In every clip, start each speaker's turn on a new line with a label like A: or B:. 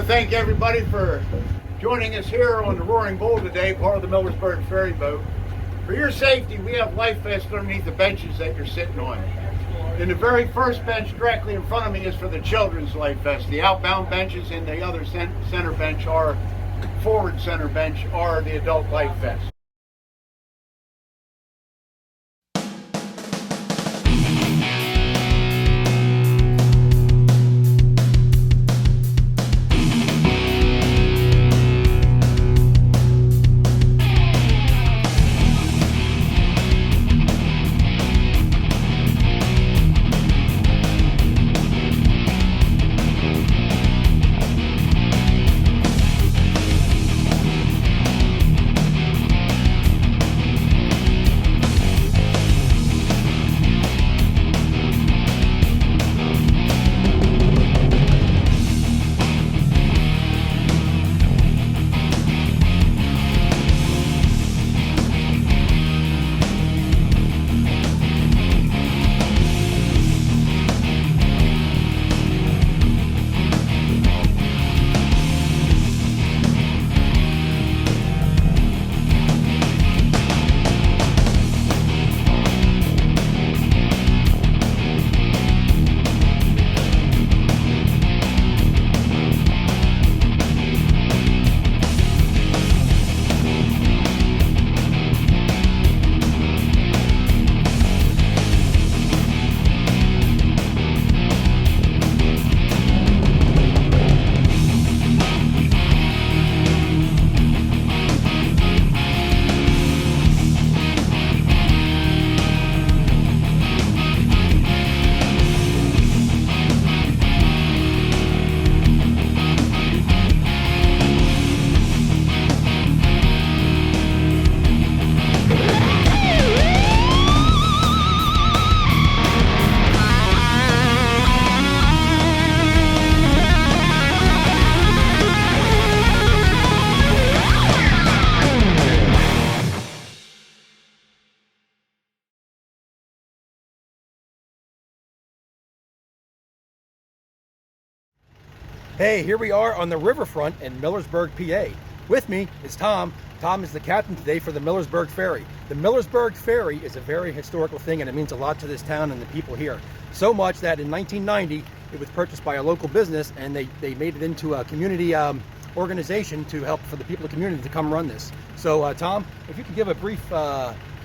A: to thank everybody for joining us here on the Roaring Bull today, part of the Millersburg ferry boat. For your safety, we have life vests underneath the benches that you're sitting on. And the very first bench directly in front of me is for the children's life vest. The outbound benches and the other center bench are, forward center bench, are the adult life vests.
B: Hey, here we are on the riverfront in Millersburg, PA. With me is Tom. Tom is the captain today for the Millersburg Ferry. The Millersburg Ferry is a very historical thing, and it means a lot to this town and the people here. So much that in 1990, it was purchased by a local business, and they made it into a community organization to help for the people of the community to come run this. So Tom, if you could give a brief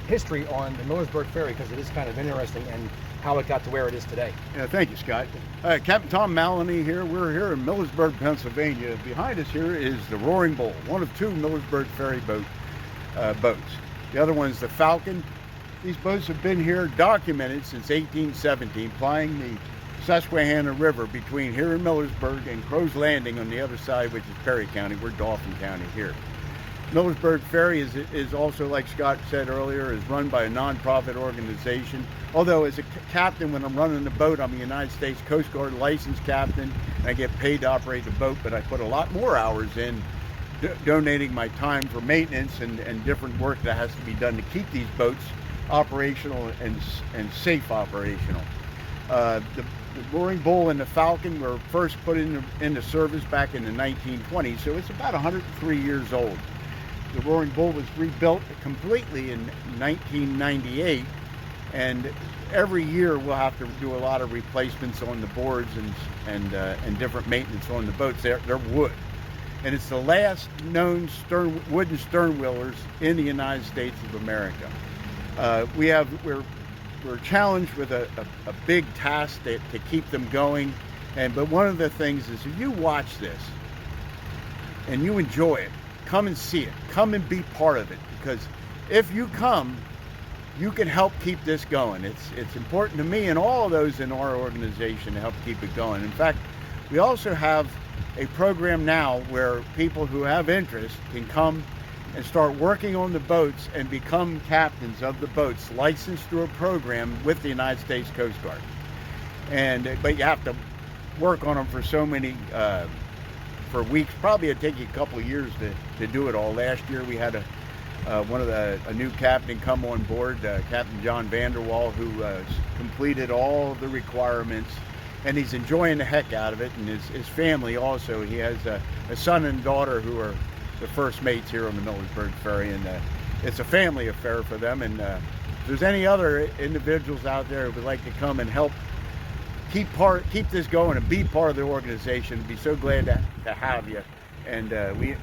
B: history on the Millersburg Ferry, because it is kind of interesting, and how it got to where it is today.
A: Yeah, thank you, Scott. Captain Tom Maloney here. We're here in Millersburg, Pennsylvania. Behind us here is the Roaring Bull, one of two Millersburg ferry boats. The other one is the Falcon. These boats have been here documented since 1817, plying the Susquehanna River between here in Millersburg and Crow's Landing on the other side, which is Perry County. We're Dauphin County here. Millersburg Ferry is also, like Scott said earlier, is run by a non-profit organization. Although as a captain, when I'm running the boat, I'm a United States Coast Guard licensed captain, and I get paid to operate the boat, but I put a lot more hours in donating my time for maintenance and different work that has to be done to keep these boats operational and safe operational. The Roaring Bull and the Falcon were first put into service back in the 1920s, so it's about 103 years old. The Roaring Bull was rebuilt completely in 1998, and every year we'll have to do a lot of replacements on the boards and different maintenance on the boats. They're wood, and it's the last known wooden stern wheelers in the United States of America. We're challenged with a big task to keep them going, but one of the things is if you watch this and you enjoy it, come and see it. Come and be part of it, because if you come, you can help keep this going. It's important to me and all of those in our organization to help keep it going. In fact, we also have a program now where people who have interest can come and start working on the boats and become captains of the boats, licensed through a program with the United States Coast Guard. But you have to work on them for so many for weeks. Probably it'd take you a couple of years to do it all. Last year we had a new captain come on board, Captain John Vanderwall, who completed all of the requirements and he's enjoying the heck out of it. And his family also. He has a son and daughter who are the first mates here on the Millersburg Ferry, and it's a family affair for them. And if there's any other individuals out there who would like to come and help keep this going and be part of the organization, we'd be so glad to have you. And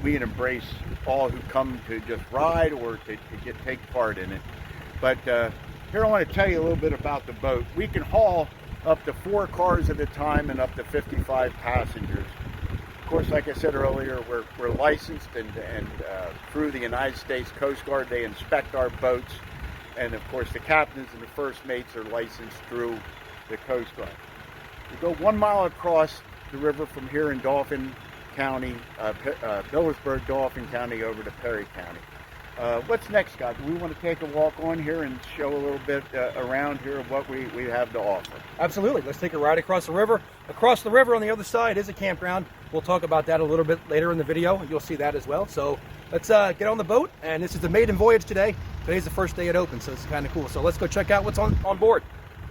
A: we embrace all who come to just ride or to take part in it. But here I want to tell you a little bit about the boat. We can haul up to 4 cars at a time and up to 55 passengers. Of course, like I said earlier, we're licensed and through the United States Coast Guard. They inspect our boats, and of course the captains and the first mates are licensed through the Coast Guard. We go 1 mile across the river from here in Dauphin County, Millersburg, Dauphin County, over to Perry County. What's next, Scott? Do we want to take a walk on here and show a little bit around here of what we have to offer?
B: Absolutely. Let's take a ride across the river. Across the river on the other side is a campground. We'll talk about that a little bit later in the video. You'll see that as well. So let's get on the boat. And this is the maiden voyage today. Today's the first day it opens, so it's kind of cool. So let's go check out what's on board.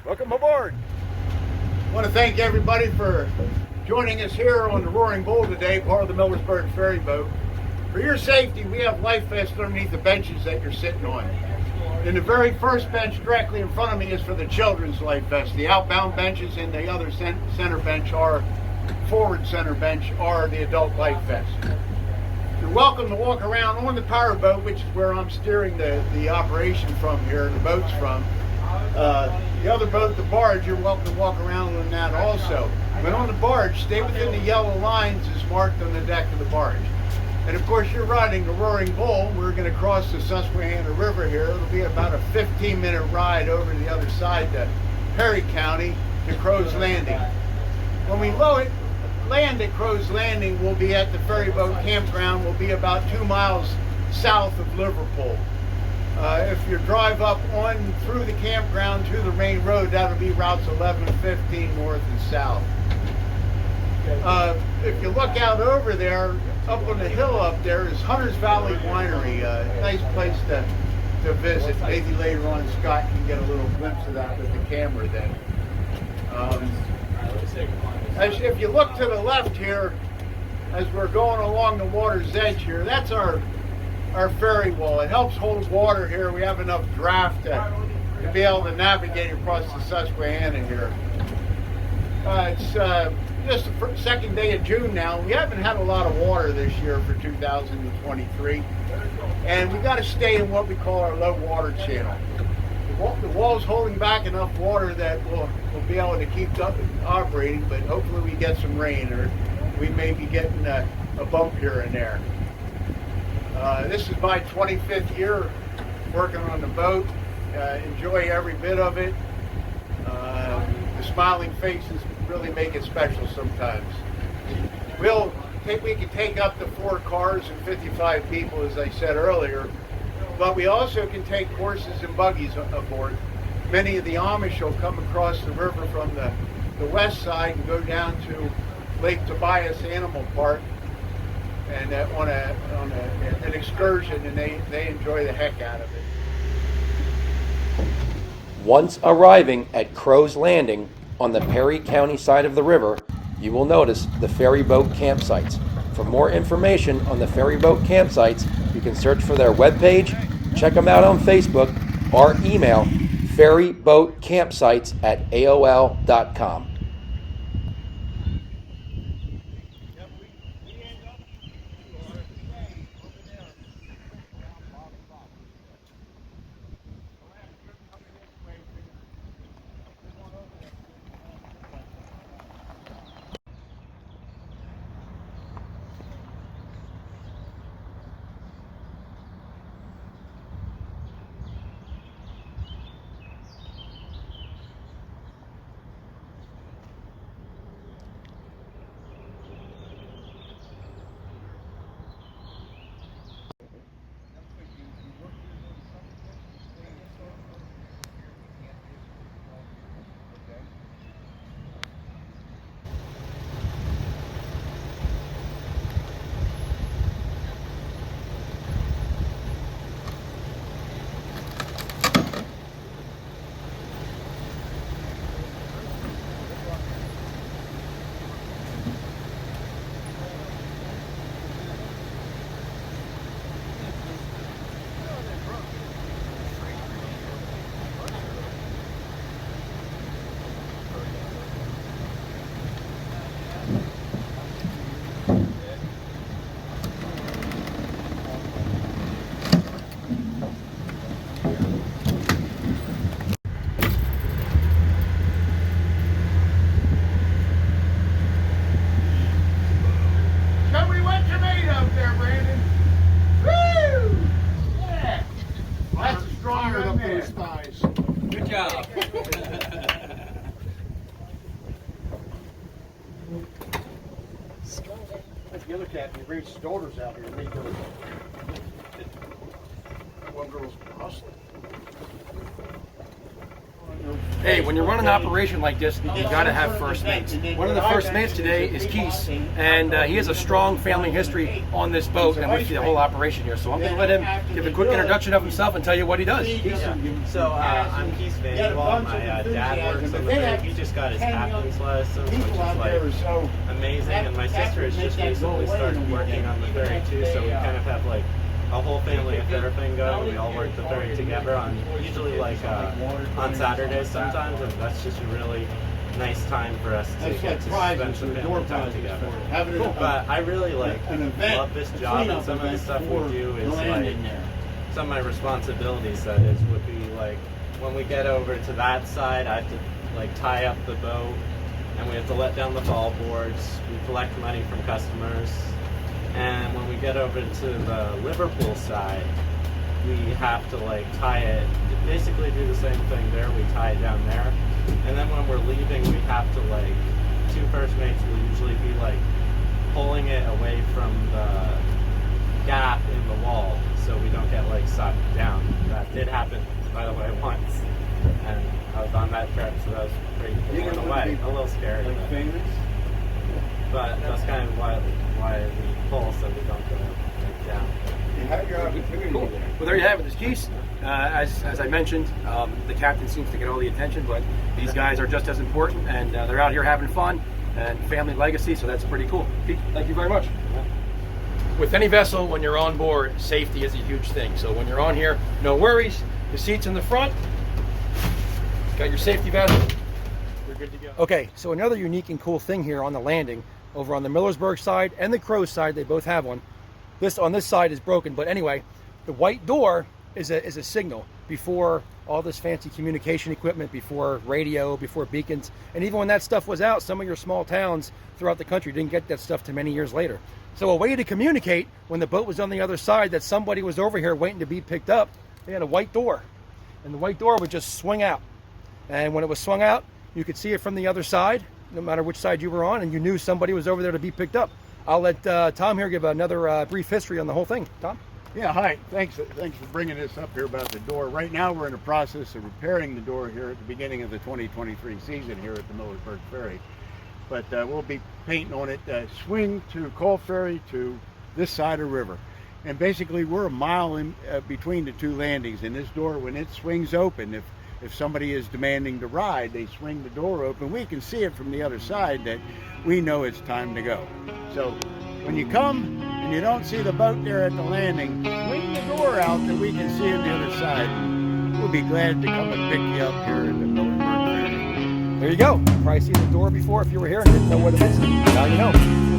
A: Welcome aboard. I want to thank everybody for joining us here on the Roaring Bull today, part of the Millersburg ferry boat. For your safety, we have life vests underneath the benches that you're sitting on. And the very first bench directly in front of me is for the children's life vest. The outbound benches and the other center bench forward center bench are the adult life vests. You're welcome to walk around on the power boat, which is where I'm steering the operation from here, the boat's from. The other boat, the barge, you're welcome to walk around on that also. But on the barge, stay within the yellow lines as marked on the deck of the barge. And of course, you're riding the Roaring Bull. We're going to cross the Susquehanna River here. It'll be about a 15-minute ride over the other side to Perry County to Crow's Landing. When we land at Crow's Landing, we'll be at the ferry boat campground. We'll be about 2 miles south of Liverpool. If you drive up on through the campground to the main road, that'll be routes 11 and 15 north and south. If you look out over there, up on the hill up there is Hunter's Valley Winery, a nice place to visit. Maybe later on Scott can get a little glimpse of that with the camera then. If you look to the left here, as we're going along the water's edge here, that's our ferry wall. It helps hold water here. We have enough draft to be able to navigate across the Susquehanna here. It's just the second day of June now. We haven't had a lot of water this year for 2023, and we got to stay in what we call our low water channel. The wall's holding back enough water that we'll be able to keep up operating, but hopefully we get some rain, or we may be getting a bump here and there. This is my 25th year working on the boat. Enjoy every bit of it. The smiling faces really make it special sometimes. We can take up to 4 cars and 55 people, as I said earlier, but we also can take horses and buggies aboard. Many of the Amish will come across the river from the west side and go down to Lake Tobias Animal Park and on an excursion, and they enjoy the heck out of it.
B: Once arriving at Crow's Landing on the Perry County side of the river, you will notice the ferry boat campsites. For more information on the ferry boat campsites, you can search for their webpage, check them out on Facebook, or email ferryboatcampsites@aol.com.
A: Like the other captain, he brings his daughters out here. They go. One girl's hustling.
B: Hey, when you're running an operation like this, you got to have first mates. One of the first mates today is Keith, and he has a strong family history on this boat and with the whole operation here. So I'm going to let him give a quick introduction of himself and tell you what he does.
C: Yeah. So I'm Keith Vanderwall. My dad works on the boat. He just got his captain's license, which is like amazing. And my sister has just recently started working on the ferry too. So we kind of have like a whole family affair thing going. We all work the ferry together on usually like on Saturdays sometimes, and that's just a really nice time for us to get to spend some family time together. Cool. But I really like love this job, and some of the stuff we do is like some of my responsibilities. That is would be like when we get over to that side, I have to like tie up the boat, and we have to let down the fall boards. We collect money from customers. And when we get over to the Liverpool side, we have to like tie it, basically do the same thing there, we tie it down there. And then when we're leaving, we have to like, two first mates will usually be like pulling it away from the gap in the wall so we don't get like sucked down. That did happen, by the way, once. And I was on that trip, so that was pretty cool in a way, a little scary.
A: Like famous?
C: But that's kind of why we pull so we don't go down.
A: You have your opportunity.
B: Cool. Well, there you have it. There's Keith. As I mentioned, the captain seems to get all the attention, but these guys are just as important, and they're out here having fun and family legacy, so that's pretty cool. Pete, thank you very much. With any vessel, when you're on board, safety is a huge thing. So when you're on here, no worries. The seats in the front, got your safety vest. You're good to go. Okay, so another unique and cool thing here on the landing, over on the Millersburg side and the Crow side, they both have one. This on this side is broken, but anyway, the white door is a signal before all this fancy communication equipment, before radio, before beacons, and even when that stuff was out, some of your small towns throughout the country didn't get that stuff till many years later. So a way to communicate when the boat was on the other side that somebody was over here waiting to be picked up, they had a white door, and the white door would just swing out. And when it was swung out, you could see it from the other side, no matter which side you were on, and you knew somebody was over there to be picked up. I'll let Tom here give another brief history on the whole thing. Tom?
A: Yeah, hi. Thanks for bringing this up here about the door. Right now we're in the process of repairing the door here at the beginning of the 2023 season here at the Millersburg Ferry. But we'll be painting on it, swing to Cole Ferry to this side of the river. And basically we're a mile in between the two landings, and this door, when it swings open, if somebody is demanding to ride, they swing the door open. We can see it from the other side that we know it's time to go. So when you come and you don't see the boat there at the landing, swing the door out that we can see on the other side. We'll be glad to come and pick you up here in the Millersburg Ferry.
B: There you go. Probably seen the door before if you were here and didn't know what it is. Now you know.